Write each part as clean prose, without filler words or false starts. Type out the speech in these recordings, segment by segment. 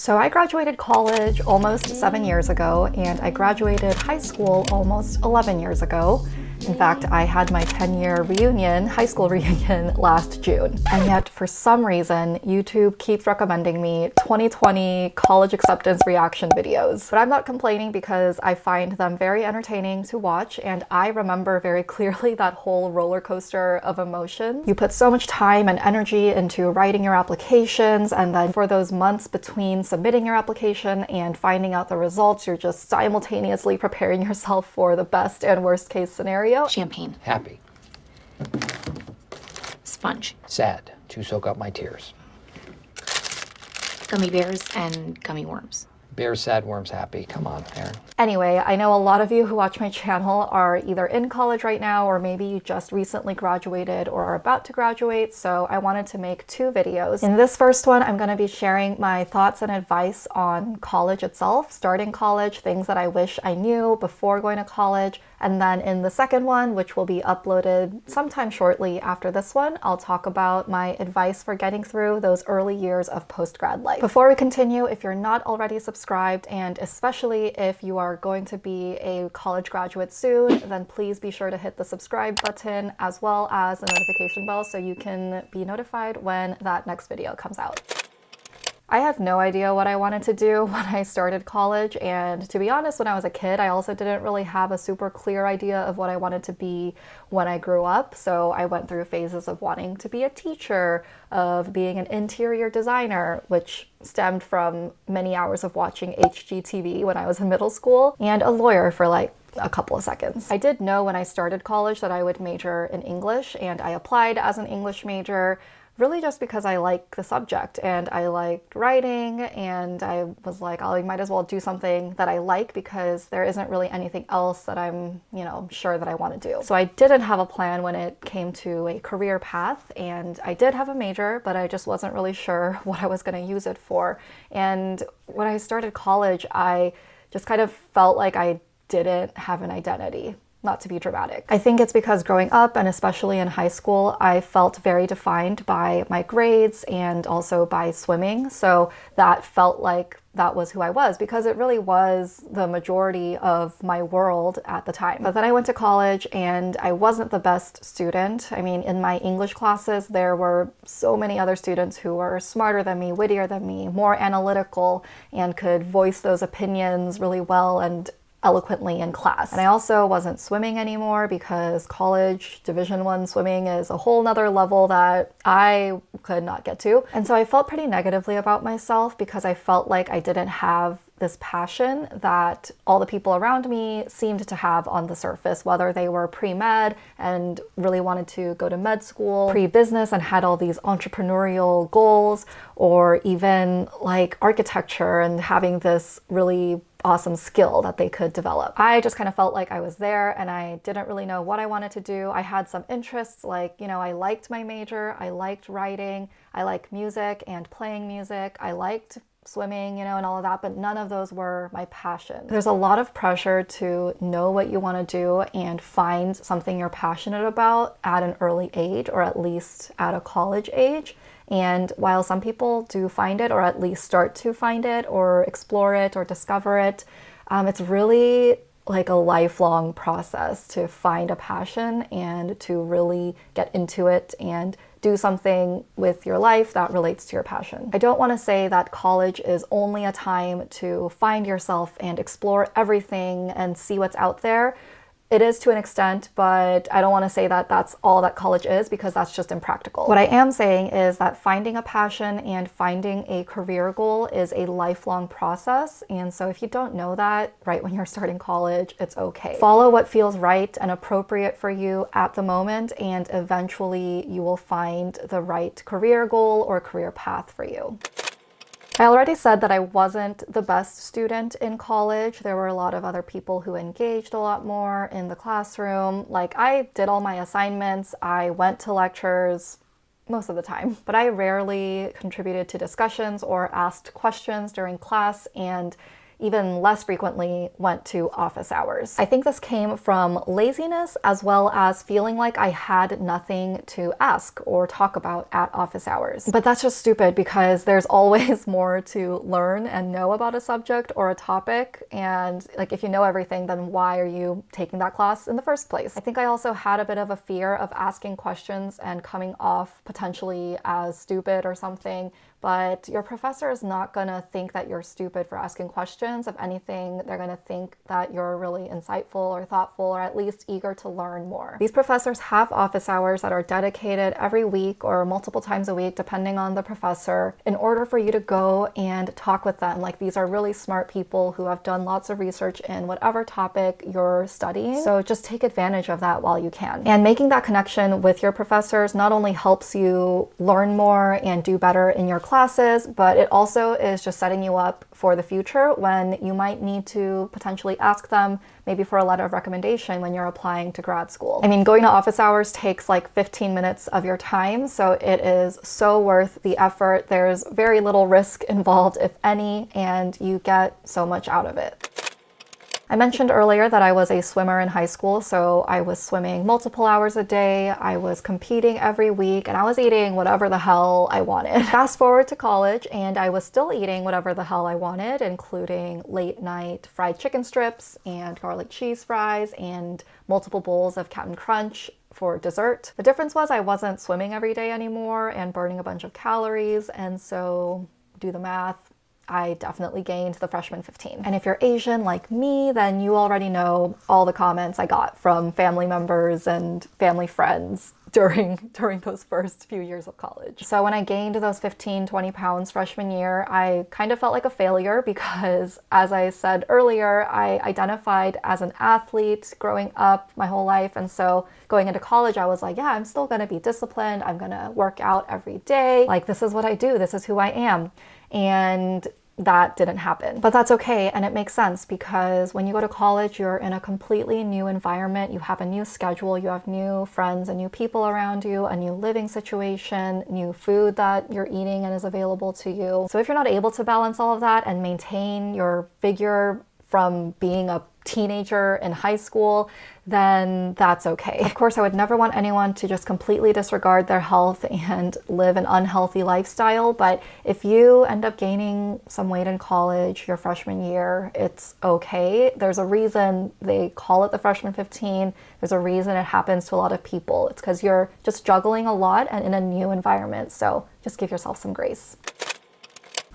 So I graduated college almost 7 years ago, and I graduated high school almost 11 years ago. In fact, I had my 10-year reunion, high school reunion, last June. And yet, for some reason, YouTube keeps recommending me 2020 college acceptance reaction videos. But I'm not complaining because I find them very entertaining to watch, and I remember very clearly that whole roller coaster of emotions. You put so much time and energy into writing your applications, and then for those months between submitting your application and finding out the results, you're just simultaneously preparing yourself for the best and worst case scenario. Champagne. Happy. Sponge. Sad. To soak up my tears. Gummy bears and gummy worms. Bears sad, worms happy. Come on, Aaron. Anyway, I know a lot of you who watch my channel are either in college right now, or maybe you just recently graduated or are about to graduate, so I wanted to make two videos. In this first one, I'm going to be sharing my thoughts and advice on college itself, starting college, things that I wish I knew before going to college. And then in the second one, which will be uploaded sometime shortly after this one, I'll talk about my advice for getting through those early years of post-grad life. Before we continue, if you're not already subscribed, and especially if you are going to be a college graduate soon, then please be sure to hit the subscribe button as well as the notification bell so you can be notified when that next video comes out. I had no idea what I wanted to do when I started college, and to be honest, when I was a kid, I also didn't really have a super clear idea of what I wanted to be when I grew up. So I went through phases of wanting to be a teacher, of being an interior designer, which stemmed from many hours of watching HGTV when I was in middle school, and a lawyer for like a couple of seconds. I did know when I started college that I would major in English, and I applied as an English major really just because I like the subject and I liked writing, and I was like, I might as well do something that I like because there isn't really anything else that I'm, sure that I want to do. So I didn't have a plan when it came to a career path, and I did have a major, but I just wasn't really sure what I was going to use it for. And when I started college, I just kind of felt like I didn't have an identity. Not to be dramatic. I think it's because growing up, and especially in high school, I felt very defined by my grades and also by swimming. So that felt like that was who I was, because it really was the majority of my world at the time. But then I went to college and I wasn't the best student. I mean, in my English classes, there were so many other students who were smarter than me, wittier than me, more analytical, and could voice those opinions really well and eloquently in class. And I also wasn't swimming anymore because college Division I swimming is a whole nother level that I could not get to. And so I felt pretty negatively about myself because I felt like I didn't have this passion that all the people around me seemed to have on the surface, whether they were pre-med and really wanted to go to med school, pre-business and had all these entrepreneurial goals, or even like architecture and having this really awesome skill that they could develop. I just kind of felt like I was there and I didn't really know what I wanted to do. I had some interests, like, I liked my major, I liked writing, I liked music and playing music, I liked swimming, and all of that, but none of those were my passion. There's a lot of pressure to know what you want to do and find something you're passionate about at an early age, or at least at a college age. And while some people do find it, or at least start to find it, or explore it, or discover it, it's really like a lifelong process to find a passion and to really get into it and do something with your life that relates to your passion. I don't want to say that college is only a time to find yourself and explore everything and see what's out there. It is to an extent, but I don't want to say that that's all that college is, because that's just impractical. What I am saying is that finding a passion and finding a career goal is a lifelong process. And so if you don't know that right when you're starting college, it's okay. Follow what feels right and appropriate for you at the moment, and eventually you will find the right career goal or career path for you. I already said that I wasn't the best student in college. There were a lot of other people who engaged a lot more in the classroom. Like, I did all my assignments, I went to lectures most of the time, but I rarely contributed to discussions or asked questions during class. And even less frequently went to office hours. I think this came from laziness as well as feeling like I had nothing to ask or talk about at office hours. But that's just stupid because there's always more to learn and know about a subject or a topic. And like, if you know everything, then why are you taking that class in the first place? I think I also had a bit of a fear of asking questions and coming off potentially as stupid or something. But your professor is not gonna think that you're stupid for asking questions. If anything, they're gonna think that you're really insightful or thoughtful or at least eager to learn more. These professors have office hours that are dedicated every week or multiple times a week, depending on the professor, in order for you to go and talk with them. Like, these are really smart people who have done lots of research in whatever topic you're studying. So just take advantage of that while you can. And making that connection with your professors not only helps you learn more and do better in your classes, but it also is just setting you up for the future when you might need to potentially ask them maybe for a letter of recommendation when you're applying to grad school. I mean, going to office hours takes like 15 minutes of your time, so it is so worth the effort. There's very little risk involved, if any, and you get so much out of it. I mentioned earlier that I was a swimmer in high school, so I was swimming multiple hours a day, I was competing every week, and I was eating whatever the hell I wanted. Fast forward to college, and I was still eating whatever the hell I wanted, including late night fried chicken strips and garlic cheese fries and multiple bowls of Captain Crunch for dessert. The difference was I wasn't swimming every day anymore and burning a bunch of calories, and so do the math. I definitely gained the freshman 15. And if you're Asian like me, then you already know all the comments I got from family members and family friends during those first few years of college. So when I gained those 15, 20 pounds freshman year, I kind of felt like a failure because, as I said earlier, I identified as an athlete growing up my whole life. And so going into college, I was like, yeah, I'm still gonna be disciplined. I'm gonna work out every day. Like, this is what I do. This is who I am. And that didn't happen. But that's okay, and it makes sense because when you go to college, you're in a completely new environment. You have a new schedule, you have new friends and new people around you, a new living situation, new food that you're eating and is available to you. So if you're not able to balance all of that and maintain your figure from being a teenager in high school, then that's okay. Of course, I would never want anyone to just completely disregard their health and live an unhealthy lifestyle, but if you end up gaining some weight in college your freshman year, it's okay. There's a reason they call it the freshman 15. There's a reason it happens to a lot of people. It's because you're just juggling a lot and in a new environment, so just give yourself some grace.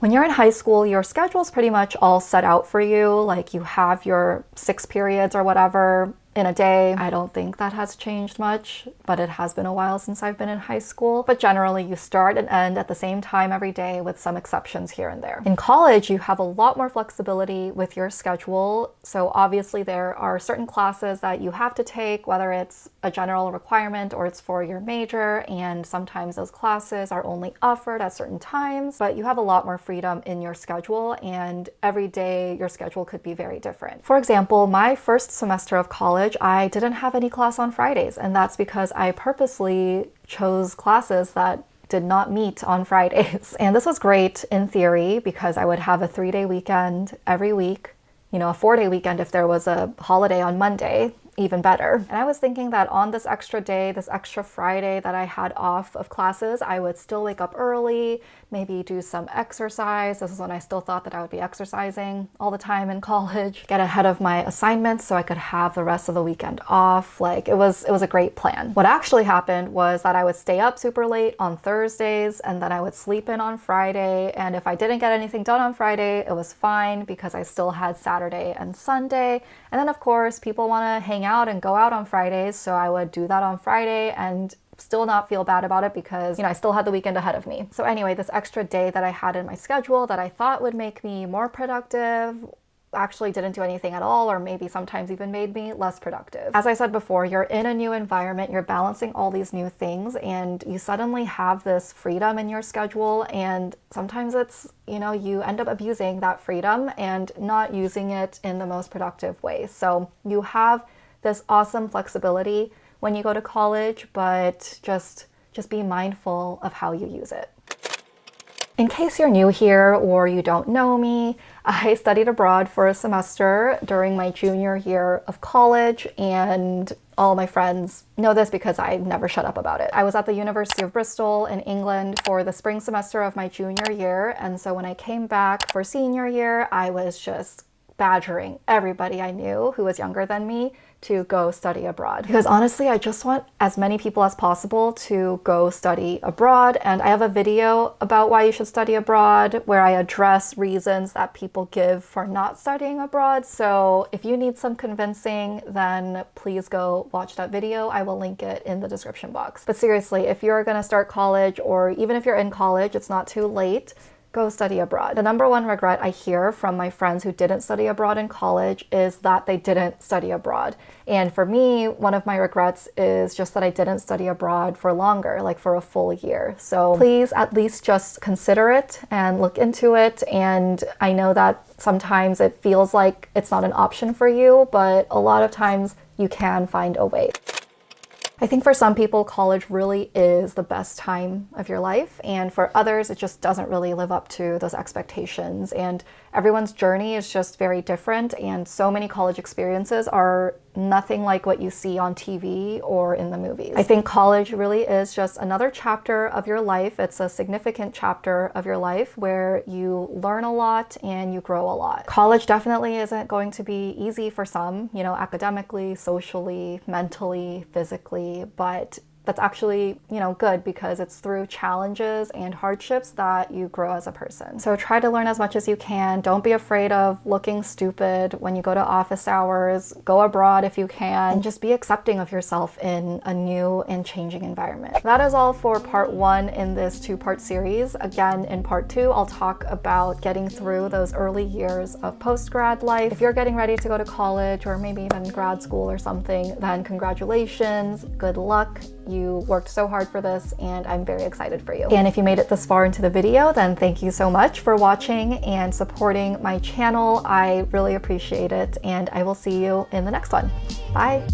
When you're in high school, your schedule's pretty much all set out for you. Like, you have your 6 periods or whatever in a day. I don't think that has changed much, but it has been a while since I've been in high school. But generally, you start and end at the same time every day, with some exceptions here and there. In college, you have a lot more flexibility with your schedule. So obviously there are certain classes that you have to take, whether it's a general requirement or it's for your major, and sometimes those classes are only offered at certain times, but you have a lot more freedom in your schedule, and every day your schedule could be very different. For example, my first semester of college, I didn't have any class on Fridays, and that's because I purposely chose classes that did not meet on Fridays. And this was great in theory because I would have a 3-day weekend every week, you know, a 4-day weekend if there was a holiday on Monday, even better. And I was thinking that on this extra day, this extra Friday that I had off of classes, I would still wake up early, maybe do some exercise. This is when I still thought that I would be exercising all the time in college, get ahead of my assignments so I could have the rest of the weekend off. Like, it was a great plan. What actually happened was that I would stay up super late on Thursdays, and then I would sleep in on Friday. And if I didn't get anything done on Friday, it was fine because I still had Saturday and Sunday. And then of course, people want to hang out and go out on Fridays, so I would do that on Friday and still not feel bad about it because, you know, I still had the weekend ahead of me. So anyway, this extra day that I had in my schedule that I thought would make me more productive actually didn't do anything at all, or maybe sometimes even made me less productive. As I said before, you're in a new environment, you're balancing all these new things, and you suddenly have this freedom in your schedule, and sometimes it's, you know, you end up abusing that freedom and not using it in the most productive way. So you have this awesome flexibility when you go to college, but just be mindful of how you use it. In case you're new here or you don't know me, I studied abroad for a semester during my junior year of college, and all my friends know this because I never shut up about it. I was at the University of Bristol in England for the spring semester of my junior year, and so when I came back for senior year, I was just badgering everybody I knew who was younger than me to go study abroad. Because honestly, I just want as many people as possible to go study abroad. And I have a video about why you should study abroad where I address reasons that people give for not studying abroad. So if you need some convincing, then please go watch that video. I will link it in the description box. But seriously, if you're gonna start college, or even if you're in college, it's not too late. Go study abroad. The number one regret I hear from my friends who didn't study abroad in college is that they didn't study abroad. And for me, one of my regrets is just that I didn't study abroad for longer, like for a full year. So please at least just consider it and look into it. And I know that sometimes it feels like it's not an option for you, but a lot of times you can find a way. I think for some people, college really is the best time of your life, and for others, it just doesn't really live up to those expectations. And everyone's journey is just very different, and so many college experiences are nothing like what you see on TV or in the movies. I think college really is just another chapter of your life. It's a significant chapter of your life where you learn a lot and you grow a lot. College definitely isn't going to be easy for some, you know, academically, socially, mentally, physically, but that's actually, you know, good because it's through challenges and hardships that you grow as a person. So try to learn as much as you can. Don't be afraid of looking stupid when you go to office hours. Go abroad if you can, and just be accepting of yourself in a new and changing environment. That is all for part 1 in this 2-part series. Again, in part 2, I'll talk about getting through those early years of post-grad life. If you're getting ready to go to college or maybe even grad school or something, then congratulations, good luck. You worked so hard for this, and I'm very excited for you. And if you made it this far into the video, then thank you so much for watching and supporting my channel. I really appreciate it, and I will see you in the next one. Bye.